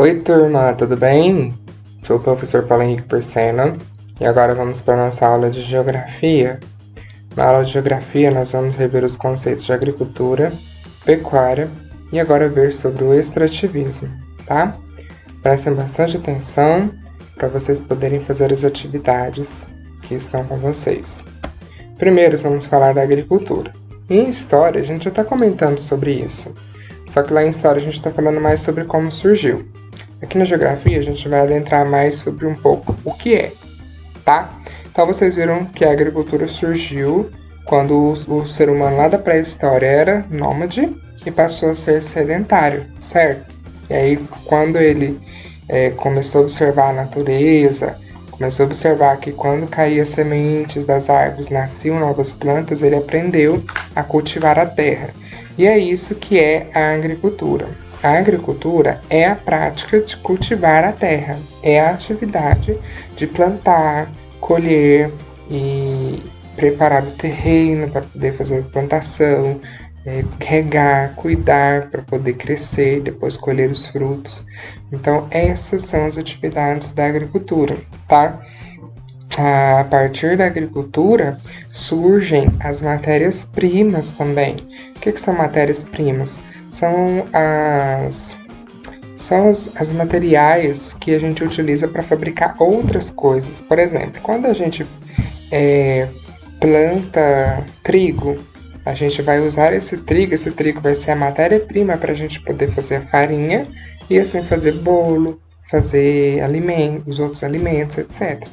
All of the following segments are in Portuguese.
Oi, turma, tudo bem? Sou o professor Paulo Henrique Porcena e agora vamos para a nossa aula de Geografia. Na aula de Geografia, nós vamos rever os conceitos de agricultura, pecuária e agora ver sobre o extrativismo, tá? Prestem bastante atenção para vocês poderem fazer as atividades que estão com vocês. Primeiro, vamos falar da agricultura. Em História, a gente já está comentando sobre isso, só que lá em História a gente está falando mais sobre como surgiu. Aqui na Geografia a gente vai adentrar mais sobre um pouco o que é, tá? Então vocês viram que a agricultura surgiu quando o ser humano lá da pré-história era nômade e passou a ser sedentário, certo? E aí quando ele começou a observar a natureza, começou a observar que quando caíam sementes das árvores nasciam novas plantas, ele aprendeu a cultivar a terra. E é isso que é a agricultura. A agricultura é a prática de cultivar a terra, é a atividade de plantar, colher e preparar o terreno para poder fazer a plantação, regar, cuidar para poder crescer, depois colher os frutos. Então, essas são as atividades da agricultura, tá? A partir da agricultura surgem as matérias-primas também. O que são matérias-primas? São as materiais que a gente utiliza para fabricar outras coisas. Por exemplo, quando a gente planta trigo, a gente vai usar esse trigo vai ser a matéria-prima para a gente poder fazer a farinha e assim fazer bolo, fazer alimentos, outros alimentos, etc.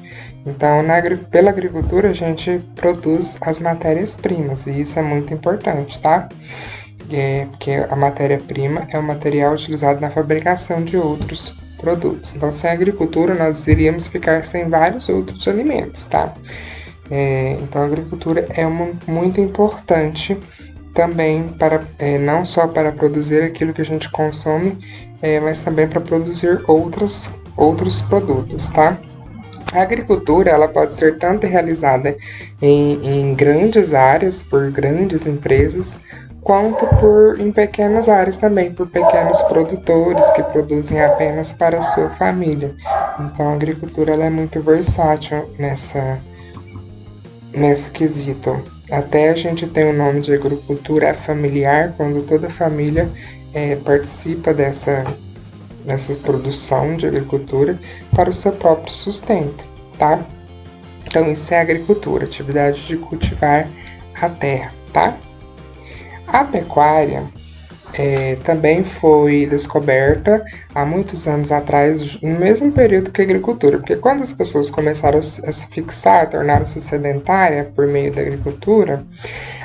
Então, pela agricultura, a gente produz as matérias-primas e isso é muito importante, tá? Porque a matéria-prima é o material utilizado na fabricação de outros produtos. Então, sem a agricultura, nós iríamos ficar sem vários outros alimentos, tá? Então, a agricultura é muito importante também para não só para produzir aquilo que a gente consome, mas também para produzir outros produtos, tá? A agricultura ela pode ser tanto realizada em grandes áreas, por grandes empresas, quanto em pequenas áreas também, por pequenos produtores que produzem apenas para a sua família. Então, a agricultura ela é muito versátil nesse quesito. Até a gente tem o nome de agricultura familiar, quando toda a família participa dessa produção de agricultura para o seu próprio sustento, tá? Então, isso é agricultura, atividade de cultivar a terra, tá? A pecuária também foi descoberta há muitos anos atrás, no mesmo período que a agricultura, porque quando as pessoas começaram a se fixar, tornaram-se sedentárias por meio da agricultura,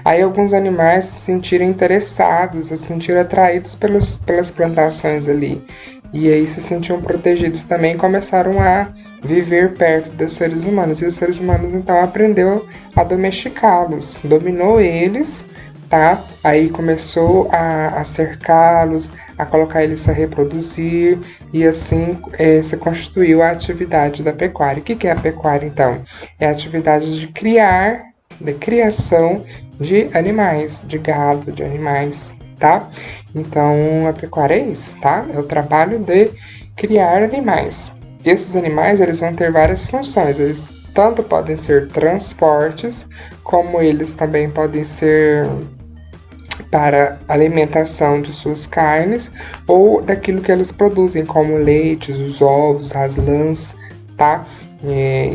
aí alguns animais se sentiram interessados, se sentiram atraídos pelas plantações ali, e aí se sentiam protegidos também e começaram a viver perto dos seres humanos, e os seres humanos então aprendeu a domesticá-los, dominou eles, tá? Aí começou a cercá-los, a colocar eles a reproduzir e assim se constituiu a atividade da pecuária. O que é a pecuária, então? É a atividade de criação de animais, de gado, de animais, tá? Então, a pecuária é isso, tá? É o trabalho de criar animais. E esses animais, eles vão ter várias funções, eles tanto podem ser transportes, como eles também podem ser para alimentação de suas carnes ou daquilo que elas produzem, como leite, os ovos, as lãs, tá?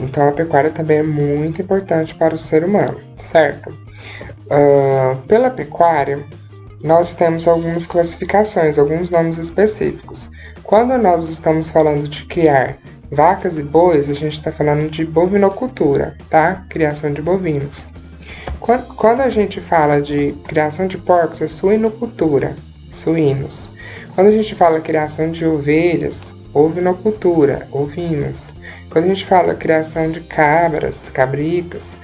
Então a pecuária também é muito importante para o ser humano, certo? Pela pecuária, nós temos algumas classificações, alguns nomes específicos. Quando nós estamos falando de criar vacas e bois, a gente está falando de bovinocultura, tá? Criação de bovinos. Quando a gente fala de criação de porcos, é suinocultura, suínos. Quando a gente fala criação de ovelhas, ovinocultura, ovinos. Quando a gente fala criação de cabras, cabritas,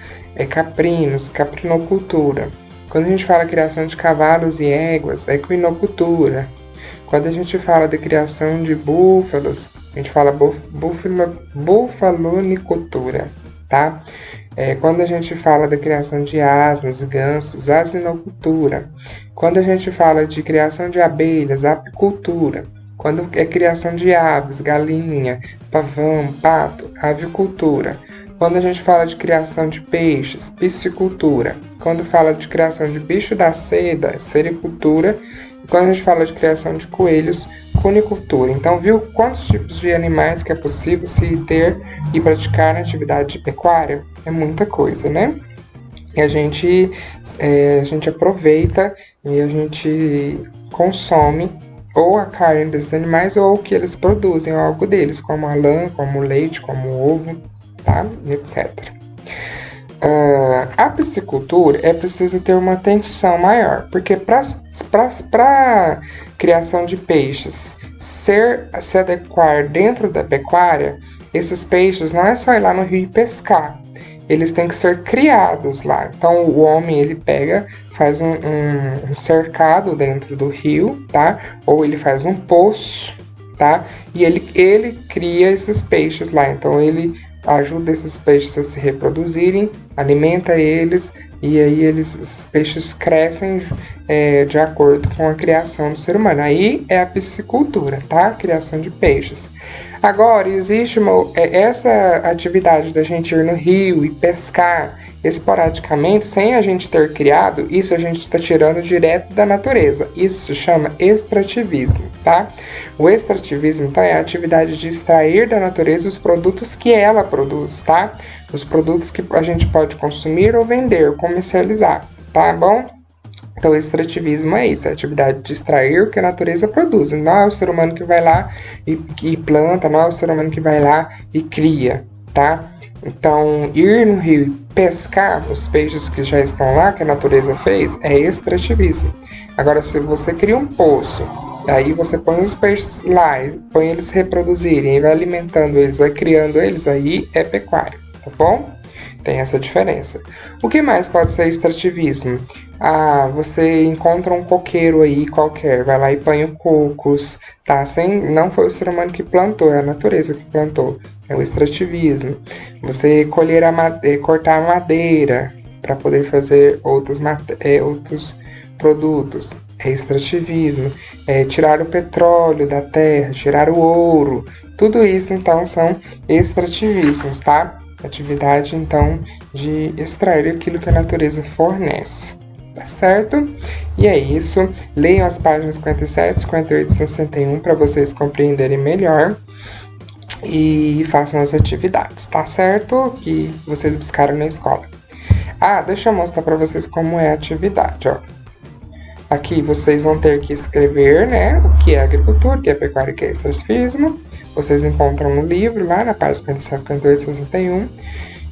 caprinos, caprinocultura. Quando a gente fala criação de cavalos e éguas, equinocultura. Quando a gente fala de criação de búfalos, a gente fala bufalonicultura, tá? Quando a gente fala da criação de asnos e gansos, asinocultura. Quando a gente fala de criação de abelhas, apicultura. Quando é criação de aves, galinha, pavão, pato, avicultura. Quando a gente fala de criação de peixes, piscicultura. Quando fala de criação de bicho da seda, sericultura. E quando a gente fala de criação de coelhos, cunicultura. Então, viu quantos tipos de animais que é possível se ter e praticar na atividade de pecuária? É muita coisa, né? E a gente aproveita e a gente consome ou a carne desses animais ou o que eles produzem, ou algo deles, como a lã, como o leite, como o ovo, tá? Etc. A piscicultura é preciso ter uma atenção maior, porque para criação de peixes se adequar dentro da pecuária, esses peixes não é só ir lá no rio e pescar, eles têm que ser criados lá. Então o homem ele pega, faz um cercado dentro do rio, tá? Ou ele faz um poço, tá? E ele cria esses peixes lá. Então ele ajuda esses peixes a se reproduzirem, alimenta eles e aí esses peixes crescem de acordo com a criação do ser humano. Aí é a piscicultura, tá? Criação de peixes. Agora, existe essa atividade da gente ir no rio e pescar esporadicamente, sem a gente ter criado, isso a gente está tirando direto da natureza. Isso se chama extrativismo, tá? O extrativismo, então, é a atividade de extrair da natureza os produtos que ela produz, tá? Os produtos que a gente pode consumir ou vender, comercializar, tá bom? Então, o extrativismo é isso, é a atividade de extrair o que a natureza produz. Não é o ser humano que vai lá e planta, não é o ser humano que vai lá e cria, tá? Então, ir no rio e pescar os peixes que já estão lá, que a natureza fez, é extrativismo. Agora, se você cria um poço, aí você põe os peixes lá, põe eles se reproduzirem, vai alimentando eles, vai criando eles, aí é pecuária, tá bom? Tem essa diferença. O que mais pode ser extrativismo? Você encontra um coqueiro aí qualquer, vai lá e põe cocos, tá? Não foi o ser humano que plantou, é a natureza que plantou. É o extrativismo. Você cortar a madeira para poder fazer outros produtos. É extrativismo. Tirar o petróleo da terra, tirar o ouro. Tudo isso, então, são extrativismos, tá? Atividade, então, de extrair aquilo que a natureza fornece. Tá certo? E é isso. Leiam as páginas 57, 58 e 61 para vocês compreenderem melhor. E façam as atividades, tá certo? Que vocês buscaram na escola. Deixa eu mostrar para vocês como é a atividade, ó. Aqui vocês vão ter que escrever, né, o que é agricultura, o que é pecuária, o que é extrativismo. Vocês encontram no livro, lá na página 57, 58 e 61.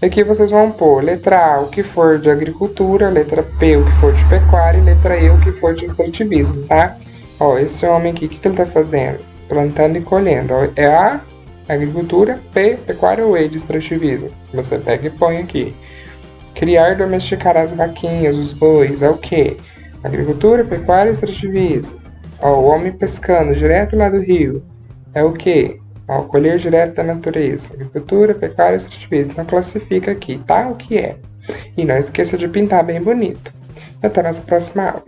E aqui vocês vão pôr letra A, o que for de agricultura, letra P, o que for de pecuária, e letra E, o que for de extrativismo, tá? Ó, esse homem aqui, o que ele tá fazendo? Plantando e colhendo. Ó, é A, agricultura, P, pecuária ou E de extrativismo. Você pega e põe aqui. Criar e domesticar as vaquinhas, os bois, é o quê? Agricultura, pecuária e extrativismo. Ó, o homem pescando direto lá do rio, é o quê? Ó, colher direto da natureza. Agricultura, pecuária e extrativismo. Então classifica aqui, tá? O que é. E não esqueça de pintar bem bonito. Até a nossa próxima aula.